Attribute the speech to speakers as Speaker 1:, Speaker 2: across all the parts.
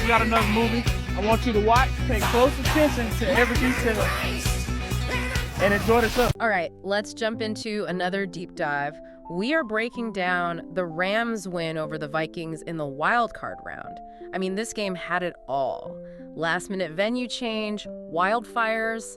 Speaker 1: We got another movie I want you to watch. Pay close attention to every detail and enjoy the show.
Speaker 2: All right, let's jump into another deep dive. We are breaking down the Rams' win over the Vikings in the wild card round. I mean, this game had it all. Last-minute venue change, wildfires,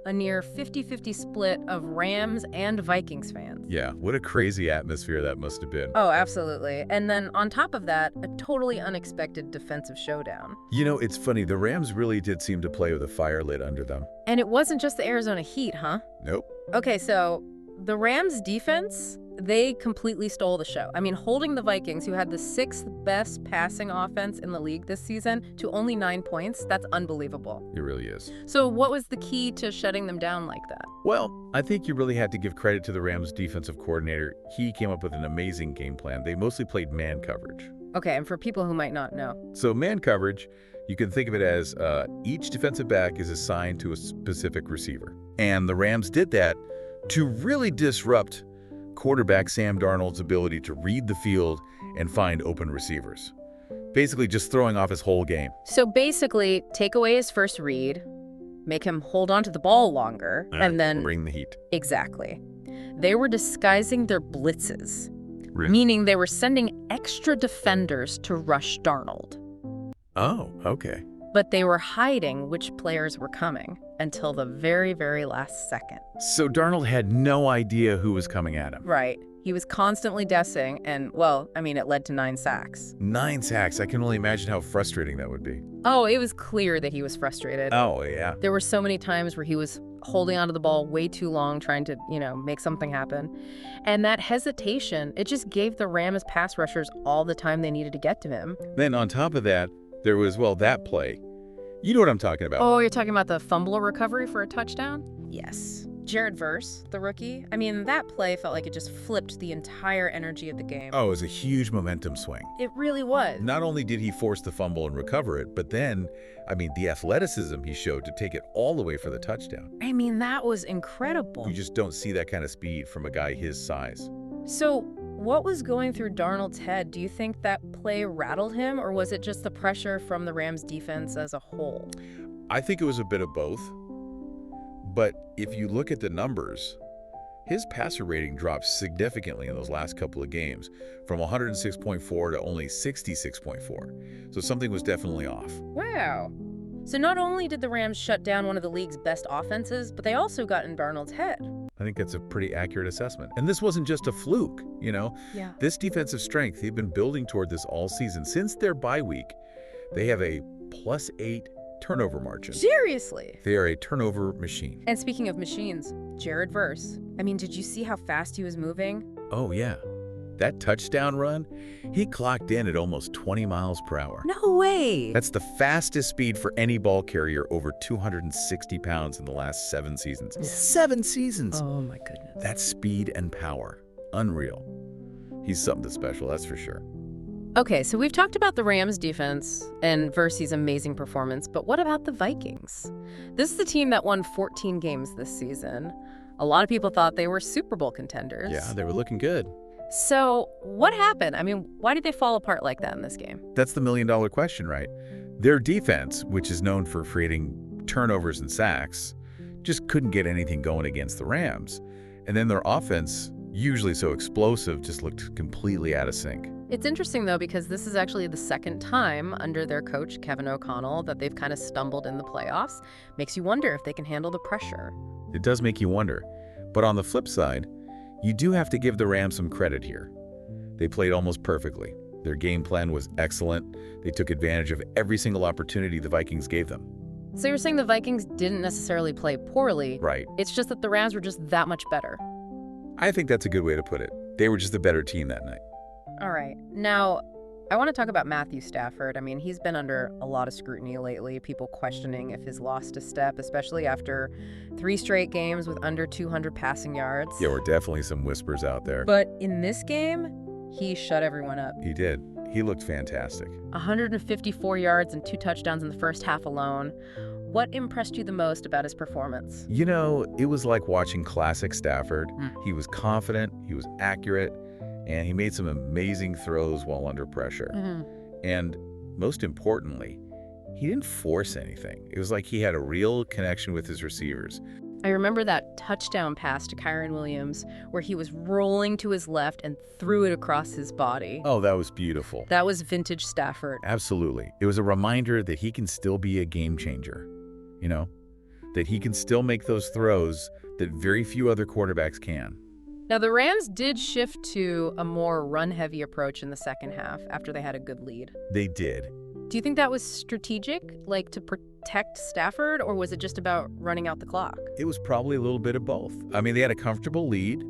Speaker 2: a near 50-50 split of Rams and Vikings fans.
Speaker 3: Yeah, what a crazy atmosphere that must have been.
Speaker 2: Oh, absolutely. And then on top of that, a totally unexpected defensive showdown.
Speaker 3: You know, it's funny, the Rams really did seem to play with a fire lit under them.
Speaker 2: And it wasn't just the Arizona Heat, huh?
Speaker 3: Nope.
Speaker 2: Okay, so the Rams' defense, they completely stole the show. I mean, holding the Vikings, who had the 6th best passing offense in the league this season, to only 9 points, that's unbelievable.
Speaker 3: It really is.
Speaker 2: So what was the key to shutting them down like that?
Speaker 3: Well, I think you really had to give credit to the Rams' defensive coordinator. He came up with an amazing game plan. They mostly played man coverage.
Speaker 2: Okay, and for people who might not know.
Speaker 3: So man coverage, you can think of it as each defensive back is assigned to a specific receiver. And the Rams did that to really disrupt quarterback Sam Darnold's ability to read the field and find open receivers. Basically just throwing off his whole game.
Speaker 2: So basically, take away his first read, make him hold on to the ball longer, and then...
Speaker 3: bring the heat.
Speaker 2: Exactly. They were disguising their blitzes,
Speaker 3: Really?
Speaker 2: meaning they were sending extra defenders to rush Darnold.
Speaker 3: Oh, okay.
Speaker 2: But they were hiding which players were coming until the very, very last second.
Speaker 3: So Darnold had no idea who was coming at him.
Speaker 2: Right. He was constantly guessing, and, well, I mean, it led to 9 sacks.
Speaker 3: 9 sacks. I can only imagine how frustrating that would be.
Speaker 2: Oh, it was clear that he was frustrated.
Speaker 3: Oh, yeah.
Speaker 2: There were so many times where he was holding onto the ball way too long, trying to, make something happen. And that hesitation, it just gave the Rams pass rushers all the time they needed to get to him.
Speaker 3: Then on top of that, there was, well, that play. You know what I'm talking about.
Speaker 2: Oh, you're talking about the fumble recovery for a touchdown? Yes. Jared Verse, the rookie, I mean, that play felt like it just flipped the entire energy of the game.
Speaker 3: Oh, it was a huge momentum swing.
Speaker 2: It really was.
Speaker 3: Not only did he force the fumble and recover it, but then, I mean, the athleticism he showed to take it all the way for the touchdown.
Speaker 2: I mean, that was incredible.
Speaker 3: You just don't see that kind of speed from a guy his size.
Speaker 2: So, what was going through Darnold's head? Do you think that play rattled him, or was it just the pressure from the Rams' defense as a whole?
Speaker 3: I think it was a bit of both. But if you look at the numbers, his passer rating dropped significantly in those last couple of games, from 106.4 to only 66.4. So something was definitely off.
Speaker 2: Wow. So not only did the Rams shut down one of the league's best offenses, but they also got in Darnold's head.
Speaker 3: I think that's a pretty accurate assessment. And this wasn't just a fluke,
Speaker 2: Yeah.
Speaker 3: This defensive strength, they've been building toward this all season. Since their bye week, they have a +8 turnover margin.
Speaker 2: Seriously?
Speaker 3: They are a turnover machine.
Speaker 2: And speaking of machines, Jared Verse. I mean, did you see how fast he was moving?
Speaker 3: Oh, yeah. That touchdown run, he clocked in at almost 20 miles per hour.
Speaker 2: No way!
Speaker 3: That's the fastest speed for any ball carrier over 260 pounds in the last 7 seasons. 7 seasons!
Speaker 2: Oh my goodness.
Speaker 3: That's speed and power. Unreal. He's something special, that's for sure.
Speaker 2: Okay, so we've talked about the Rams' defense and Verse's amazing performance, but what about the Vikings? This is the team that won 14 games this season. A lot of people thought they were Super Bowl contenders.
Speaker 3: Yeah, they were looking good.
Speaker 2: So what happened? I mean, why did they fall apart like that in this game?
Speaker 3: That's the million-dollar question, right? Their defense, which is known for creating turnovers and sacks, just couldn't get anything going against the Rams. And then their offense, usually so explosive, just looked completely out of sync.
Speaker 2: It's interesting, though, because this is actually the second time under their coach, Kevin O'Connell, that they've kind of stumbled in the playoffs. Makes you wonder if they can handle the pressure.
Speaker 3: It does make you wonder. But on the flip side, you do have to give the Rams some credit here. They played almost perfectly. Their game plan was excellent. They took advantage of every single opportunity the Vikings gave them.
Speaker 2: So you're saying the Vikings didn't necessarily play poorly.
Speaker 3: Right.
Speaker 2: It's just that the Rams were just that much better.
Speaker 3: I think that's a good way to put it. They were just a better team that night.
Speaker 2: All right. Now, I want to talk about Matthew Stafford. I mean, he's been under a lot of scrutiny lately, people questioning if he's lost a step, especially after 3 straight games with under 200 passing yards.
Speaker 3: Yeah, there were definitely some whispers out there.
Speaker 2: But in this game, he shut everyone up.
Speaker 3: He did. He looked fantastic.
Speaker 2: 154 yards and 2 touchdowns in the first half alone. What impressed you the most about his performance?
Speaker 3: You know, it was like watching classic Stafford. He was confident, he was accurate, and he made some amazing throws while under pressure. And most importantly, he didn't force anything. It was like he had a real connection with his receivers.
Speaker 2: I remember that touchdown pass to Kyren Williams where he was rolling to his left and threw it across his body.
Speaker 3: Oh, that was beautiful.
Speaker 2: That was vintage Stafford.
Speaker 3: Absolutely. It was a reminder that he can still be a game changer, you know, that he can still make those throws that very few other quarterbacks can.
Speaker 2: Now, the Rams did shift to a more run-heavy approach in the second half after they had a good lead.
Speaker 3: They did.
Speaker 2: Do you think that was strategic, like to protect Stafford, or was it just about running out the clock?
Speaker 3: It was probably a little bit of both. I mean, they had a comfortable lead,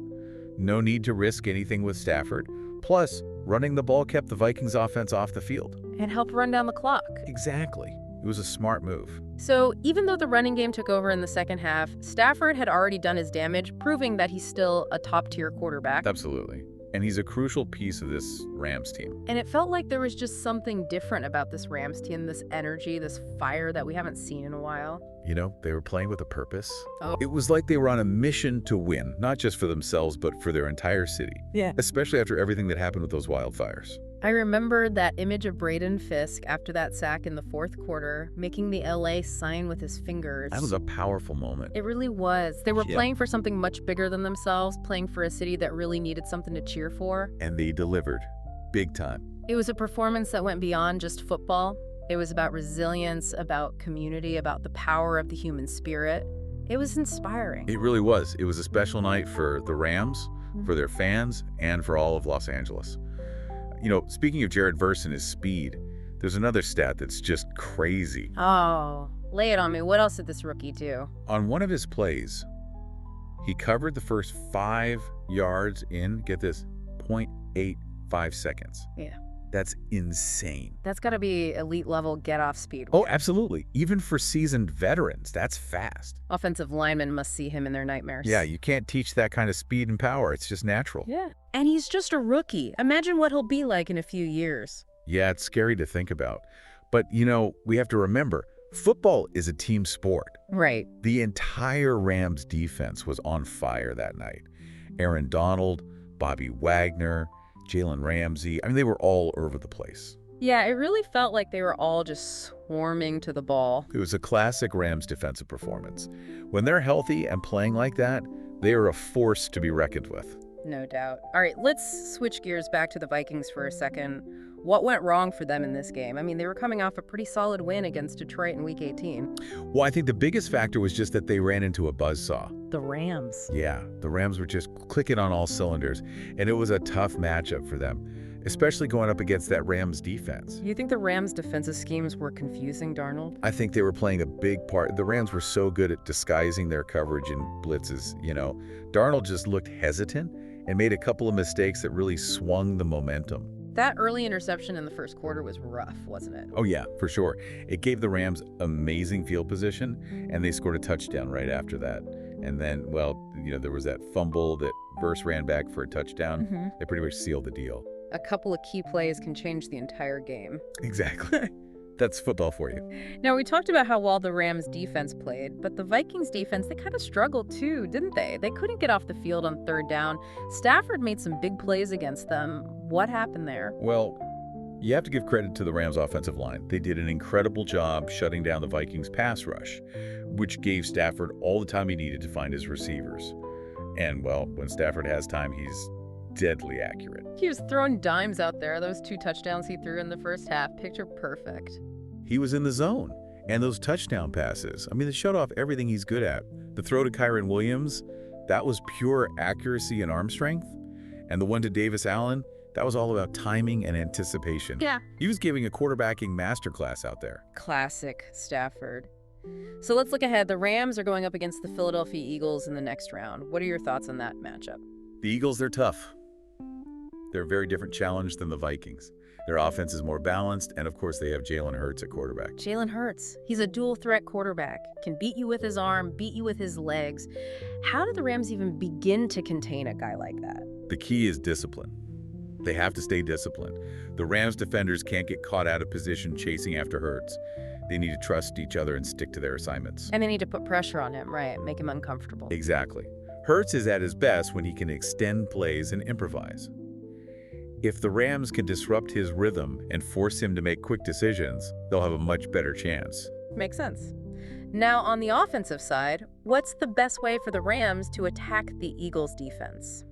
Speaker 3: no need to risk anything with Stafford. Plus, running the ball kept the Vikings offense off the field.
Speaker 2: And help run down the clock.
Speaker 3: Exactly. It was a smart move.
Speaker 2: So even though the running game took over in the second half, Stafford had already done his damage, proving that he's still a top-tier quarterback.
Speaker 3: Absolutely. And he's a crucial piece of this Rams team.
Speaker 2: And it felt like there was just something different about this Rams team, this energy, this fire that we haven't seen in a while.
Speaker 3: You know, they were playing with a purpose.
Speaker 2: Oh.
Speaker 3: It was like they were on a mission to win, not just for themselves, but for their entire city.
Speaker 2: Yeah.
Speaker 3: Especially after everything that happened with those wildfires.
Speaker 2: I remember that image of Braden Fisk after that sack in the fourth quarter, making the LA sign with his fingers.
Speaker 3: That was a powerful moment.
Speaker 2: It really was. They were playing for something much bigger than themselves, playing for a city that really needed something to cheer for.
Speaker 3: And they delivered. Big time.
Speaker 2: It was a performance that went beyond just football. It was about resilience, about community, about the power of the human spirit. It was inspiring.
Speaker 3: It really was. It was a special night for the Rams, for their fans, and for all of Los Angeles. You know, speaking of Jared Verse and his speed, there's another stat that's just crazy.
Speaker 2: Oh, lay it on me. What else did this rookie do?
Speaker 3: On one of his plays, he covered the first 5 yards in, get this, 0.85 seconds.
Speaker 2: Yeah.
Speaker 3: That's insane.
Speaker 2: That's got to be elite level get-off speed.
Speaker 3: Oh, absolutely. Even for seasoned veterans, that's fast.
Speaker 2: Offensive linemen must see him in their nightmares.
Speaker 3: Yeah, you can't teach that kind of speed and power. It's just natural.
Speaker 2: Yeah. And he's just a rookie. Imagine what he'll be like in a few years.
Speaker 3: Yeah, it's scary to think about. But, you know, we have to remember, football is a team sport.
Speaker 2: Right.
Speaker 3: The entire Rams defense was on fire that night. Aaron Donald, Bobby Wagner, Jalen Ramsey. I mean, they were all over the place.
Speaker 2: Yeah, it really felt like they were all just swarming to the ball.
Speaker 3: It was a classic Rams defensive performance. When they're healthy and playing like that, they are a force to be reckoned with.
Speaker 2: No doubt. All right, let's switch gears back to the Vikings for a second. What went wrong for them in this game? I mean, they were coming off a pretty solid win against Detroit in Week 18.
Speaker 3: Well, I think the biggest factor was just that they ran into a buzzsaw.
Speaker 2: The Rams.
Speaker 3: Yeah, the Rams were just clicking on all cylinders, and it was a tough matchup for them, especially going up against that Rams defense.
Speaker 2: You think the Rams' defensive schemes were confusing Darnold?
Speaker 3: I think they were playing a big part. The Rams were so good at disguising their coverage and blitzes, you know. Darnold just looked hesitant and made a couple of mistakes that really swung the momentum.
Speaker 2: That early interception in the first quarter was rough, wasn't it?
Speaker 3: Oh yeah, for sure. It gave the Rams amazing field position, and they scored a touchdown right after that. And then, well, you know, there was that fumble that Verse ran back for a touchdown. They pretty much sealed the deal.
Speaker 2: A couple of key plays can change the entire game.
Speaker 3: Exactly. That's football for you.
Speaker 2: Now, we talked about how well the Rams defense played, but the Vikings defense, they kind of struggled too, didn't they? They couldn't get off the field on third down. Stafford made some big plays against them. What happened there?
Speaker 3: Well, you have to give credit to the Rams offensive line. They did an incredible job shutting down the Vikings pass rush, which gave Stafford all the time he needed to find his receivers. And, well, when Stafford has time, he's deadly accurate.
Speaker 2: He was throwing dimes out there. Those 2 touchdowns he threw in the first half, picture perfect.
Speaker 3: He was in the zone. And those touchdown passes, I mean, they showed off everything he's good at. The throw to Kyren Williams, that was pure accuracy and arm strength. And the one to Davis Allen, that was all about timing and anticipation.
Speaker 2: Yeah.
Speaker 3: He was giving a quarterbacking masterclass out there.
Speaker 2: Classic Stafford. So let's look ahead. The Rams are going up against the Philadelphia Eagles in the next round. What are your thoughts on that matchup?
Speaker 3: The Eagles, they're tough. They're a very different challenge than the Vikings. Their offense is more balanced, and of course they have Jalen Hurts at quarterback.
Speaker 2: Jalen Hurts. He's a dual-threat quarterback. Can beat you with his arm, beat you with his legs. How do the Rams even begin to contain a guy like that?
Speaker 3: The key is discipline. They have to stay disciplined. The Rams defenders can't get caught out of position chasing after Hurts. They need to trust each other and stick to their assignments.
Speaker 2: And they need to put pressure on him, right? Make him uncomfortable.
Speaker 3: Exactly. Hurts is at his best when he can extend plays and improvise. If the Rams can disrupt his rhythm and force him to make quick decisions, they'll have a much better chance.
Speaker 2: Makes sense. Now, on the offensive side, what's the best way for the Rams to attack the Eagles' defense?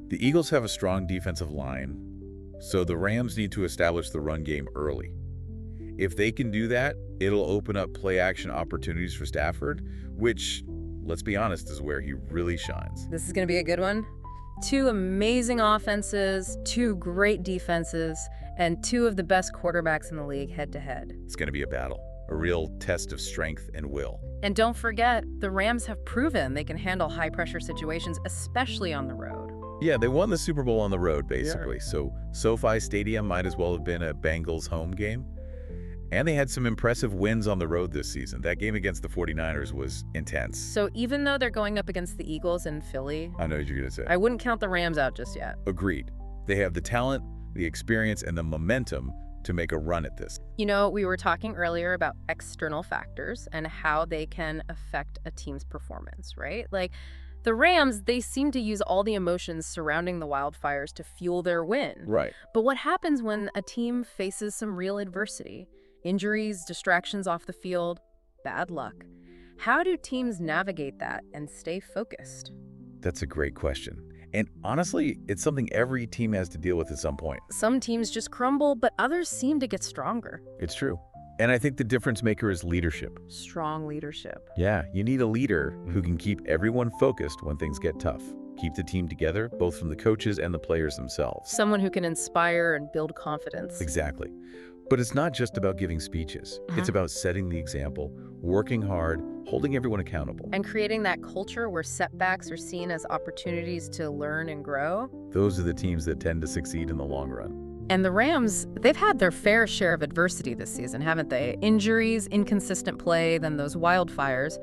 Speaker 3: The Eagles have a strong defensive line, so the Rams need to establish the run game early. If they can do that, it'll open up play-action opportunities for Stafford, which, let's be honest, is where he really shines.
Speaker 2: This is going to be a good one. Two amazing offenses, two great defenses, and two of the best quarterbacks in the league head-to-head.
Speaker 3: It's going to be a battle, a real test of strength and will.
Speaker 2: And don't forget, the Rams have proven they can handle high-pressure situations, especially on the road.
Speaker 3: Yeah, they won the Super Bowl on the road, basically, so SoFi Stadium might as well have been a Bengals home game. And they had some impressive wins on the road this season. That game against the 49ers was intense.
Speaker 2: So even though they're going up against the Eagles in Philly,
Speaker 3: I know what you're going to say.
Speaker 2: I wouldn't count the Rams out just yet.
Speaker 3: Agreed. They have the talent, the experience, and the momentum to make a run at this.
Speaker 2: You know, we were talking earlier about external factors and how they can affect a team's performance, right? Like, the Rams, they seem to use all the emotions surrounding the wildfires to fuel their win.
Speaker 3: Right.
Speaker 2: But what happens when a team faces some real adversity? Injuries, distractions off the field, bad luck. How do teams navigate that and stay focused?
Speaker 3: That's a great question. And honestly, it's something every team has to deal with at some point.
Speaker 2: Some teams just crumble, but others seem to get stronger.
Speaker 3: It's true. And I think the difference maker is leadership.
Speaker 2: Strong leadership.
Speaker 3: Yeah, you need a leader who can keep everyone focused when things get tough. Keep the team together, both from the coaches and the players themselves.
Speaker 2: Someone who can inspire and build confidence.
Speaker 3: Exactly. But it's not just about giving speeches. It's about setting the example, working hard, holding everyone accountable.
Speaker 2: And creating that culture where setbacks are seen as opportunities to learn and grow.
Speaker 3: Those are the teams that tend to succeed in the long run.
Speaker 2: And the Rams, they've had their fair share of adversity this season, haven't they? Injuries, inconsistent play, then those wildfires.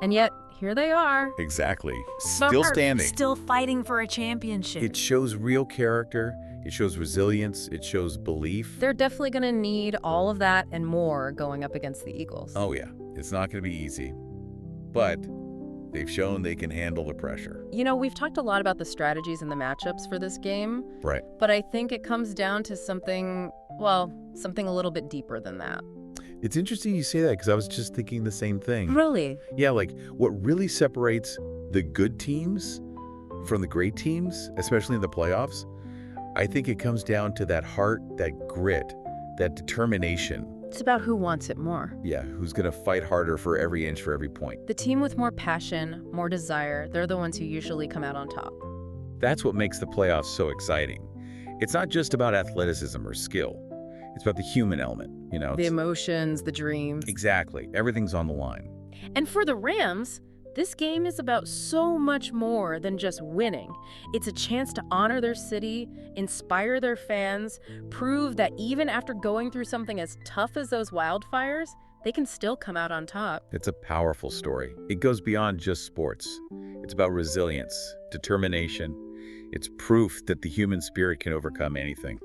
Speaker 2: And yet, here they are.
Speaker 3: Exactly. Still standing.
Speaker 4: Still fighting for a championship.
Speaker 3: It shows real character. It shows resilience. It shows belief.
Speaker 2: They're definitely going to need all of that and more going up against the Eagles.
Speaker 3: Oh, yeah. It's not going to be easy. But they've shown they can handle the pressure.
Speaker 2: You know, we've talked a lot about the strategies and the matchups for this game.
Speaker 3: Right.
Speaker 2: But I think it comes down to something, well, something a little bit deeper than that.
Speaker 3: It's interesting you say that because I was just thinking the same thing.
Speaker 2: Really?
Speaker 3: Yeah, like what really separates the good teams from the great teams, especially in the playoffs, I think it comes down to that heart, that grit, that determination.
Speaker 2: It's about who wants it more.
Speaker 3: Yeah, who's going to fight harder for every inch, for every point.
Speaker 2: The team with more passion, more desire, they're the ones who usually come out on top.
Speaker 3: That's what makes the playoffs so exciting. It's not just about athleticism or skill. It's about the human element, you know?
Speaker 2: The emotions, the dreams.
Speaker 3: Exactly. Everything's on the line.
Speaker 2: And for the Rams, this game is about so much more than just winning. It's a chance to honor their city, inspire their fans, prove that even after going through something as tough as those wildfires, they can still come out on top.
Speaker 3: It's a powerful story. It goes beyond just sports. It's about resilience, determination. It's proof that the human spirit can overcome anything.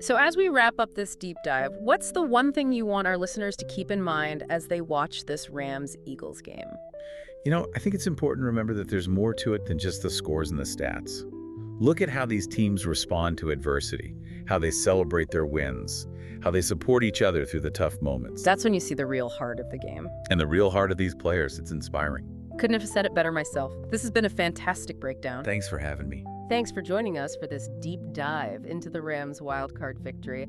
Speaker 2: So as we wrap up this deep dive, what's the one thing you want our listeners to keep in mind as they watch this Rams-Eagles game?
Speaker 3: You know, I think it's important to remember that there's more to it than just the scores and the stats. Look at how these teams respond to adversity, how they celebrate their wins, how they support each other through the tough moments.
Speaker 2: That's when you see the real heart of the game.
Speaker 3: And the real heart of these players, it's inspiring.
Speaker 2: Couldn't have said it better myself. This has been a fantastic breakdown.
Speaker 3: Thanks for having me.
Speaker 2: Thanks for joining us for this deep dive into the Rams' wildcard victory.